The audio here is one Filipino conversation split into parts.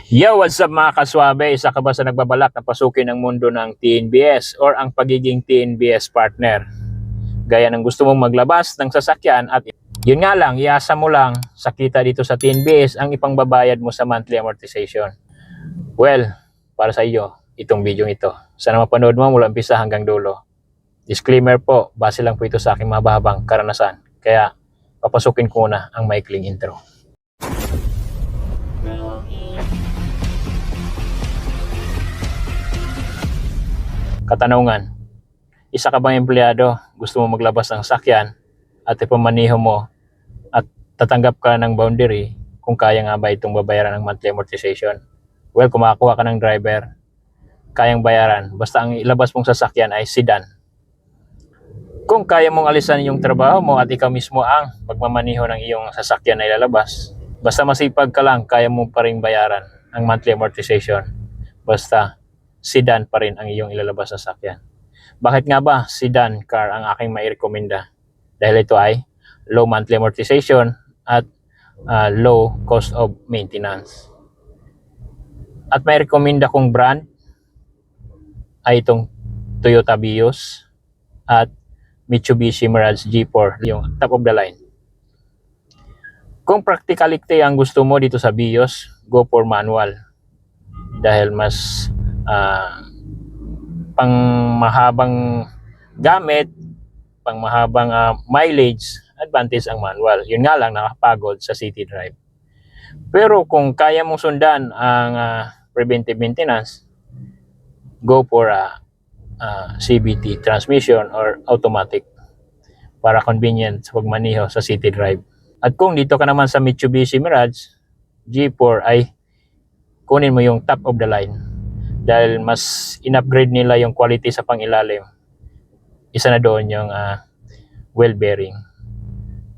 Yo, what's up mga kaswabe? Isa ka ba sa nagbabalak na pasukin ang mundo ng TNBS or ang pagiging TNBS partner? Gaya ng gusto mong maglabas ng sasakyan at yun nga lang, iasa mo lang sa kita dito sa TNBS ang ipangbabayad mo sa monthly amortization. Well, para sa iyo, itong video ito. Sana mapanood mo mula umpisa hanggang dulo. Disclaimer po, base lang po ito sa aking mabahabang karanasan. Kaya papasukin ko na ang maikling intro. Katanungan, isa ka bang empleyado, gusto mo maglabas ng sakyan at ipamaniho mo at tatanggap ka ng boundary kung kaya nga ba itong babayaran ng monthly amortization? Well, kung makakuha ka ng driver, kayang bayaran basta ang ilabas mong sasakyan ay sedan. Kung kaya mong alisan yung trabaho mo at ikaw mismo ang magmamaniho ng iyong sasakyan na ilalabas, basta masipag ka lang, kaya mo pa rin bayaran ang monthly amortization. Basta sedan pa rin ang iyong ilalabas na sasakyan. Bakit nga ba sedan car ang aking mairekomenda? Dahil ito ay low monthly amortization at low cost of maintenance. At may rekomenda kong brand ay itong Toyota Vios at Mitsubishi Mirage G4, yung top of the line. Kung practicality ang gusto mo dito sa Vios, go for manual. Dahil mas pang mahabang gamit, pang mahabang mileage, advantage ang manual. Yun nga lang, nakapagod sa city drive. Pero kung kaya mong sundan ang preventive maintenance, go for CVT transmission or automatic para convenient sa pagmaniho sa city drive. At kung dito ka naman sa Mitsubishi Mirage G4 ay kunin mo yung top of the line dahil mas in-upgrade nila yung quality sa pangilalim. Isa na doon yung wheel bearing.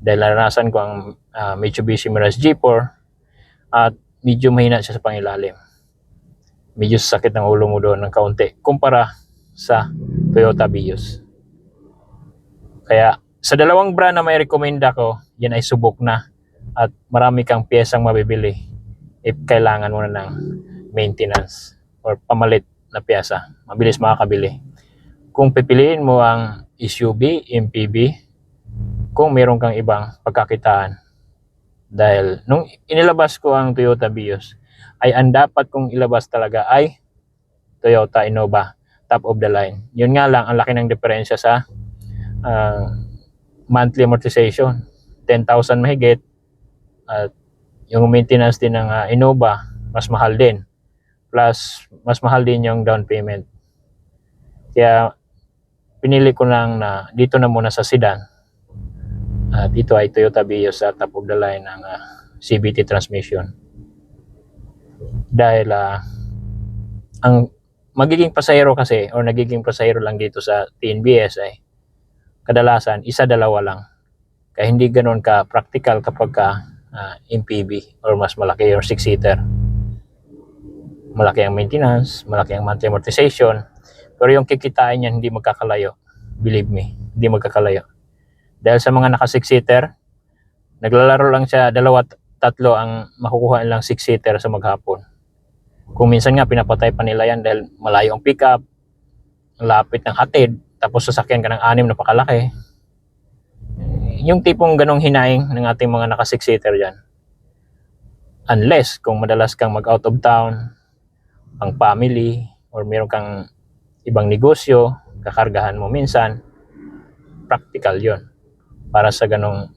Dahil naranasan ko ang Mitsubishi Mirage G4 at medyo mahina siya sa pangilalim. Medyo sakit ng ulo mo doon ng kaunti kumpara sa Toyota Vios. Kaya sa dalawang brand na may rekomenda ko, yan ay subok na at marami kang piyesang mabibili if kailangan mo na ng maintenance or pamalit na piyesa. Mabilis makakabili. Kung pipiliin mo ang SUV, MPV, kung meron kang ibang pagkakitaan. Dahil nung inilabas ko ang Toyota Vios, ay ang dapat kong ilabas talaga ay Toyota Innova, top of the line. Yun nga lang, ang laki ng diferensya sa monthly amortization. 10,000 mahigit at yung maintenance din ng Innova, mas mahal din. Plus, mas mahal din yung down payment. Kaya, pinili ko lang na dito na muna sa sedan. At ito ay Toyota Vios sa top of the line ng CVT transmission. Dahil ang magiging pasahero kasi or nagiging pasahero lang dito sa TNBS ay kadalasan isa-dalawa lang. Kaya hindi ganoon ka practical kapag MPV or mas malaki or 6-seater. Malaki ang maintenance, malaki ang monthly amortization, pero yung kikitain niyan hindi magkakalayo. Believe me, hindi magkakalayo. Dahil sa mga naka 6-seater, naglalaro lang siya, 2-3 ang makukuha nilang 6-seater sa maghapon. Kung minsan nga pinapatay pa nila yan dahil malayo ang pickup, lapit ng hatid, tapos sasakyan ka ng 6 na pakalaki. Yung tipong ganong hinaing ng ating mga naka 6-seater dyan. Unless kung madalas kang mag out of town, pang family, or meron kang ibang negosyo, kakargahan mo minsan, practical yon para sa ganong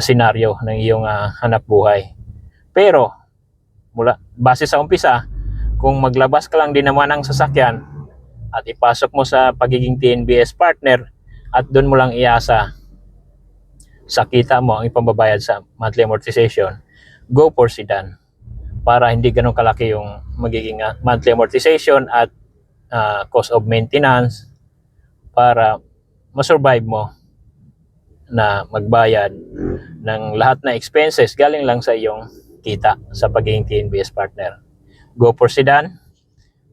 senaryo ng iyong hanap buhay. Pero, base sa umpisa, kung maglabas ka lang din naman ng sasakyan at ipasok mo sa pagiging TNBS partner at doon mo lang iasa sa kita mo ang ipambabayad sa monthly amortization, go for sedan para hindi ganun kalaki yung magiging monthly amortization at cost of maintenance para masurvive mo na magbayad ng lahat na expenses galing lang sa iyong kita sa pagiging TNBS partner. Go for sedan,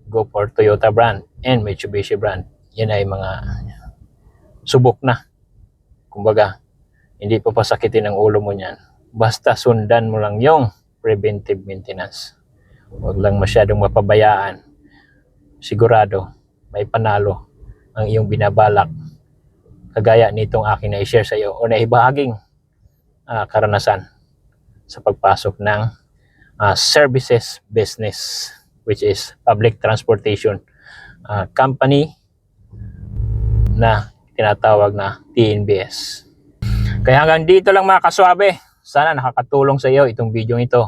go for Toyota brand and Mitsubishi brand. Yan ay mga subok na. Kumbaga, hindi papasakitin ang ulo mo niyan. Basta sundan mo lang yung preventive maintenance. Huwag lang masyadong mapabayaan. Sigurado, may panalo ang iyong binabalak. Kagaya nitong aking na-share sa iyo o naibahaging karanasan sa pagpasok ng services business, which is public transportation company na tinatawag na TNBS. Kaya hanggang dito lang mga kaswabe. Sana nakakatulong sa iyo itong video ito.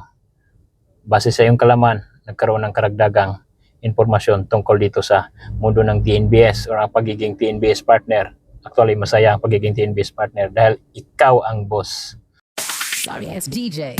Base sa iyong kalaman, nagkaroon ng karagdagang informasyon tungkol dito sa mundo ng TNBS o ang pagiging TNBS partner. Actually, masaya ang pagiging TNBS partner dahil ikaw ang boss. Sorry, it's DJ.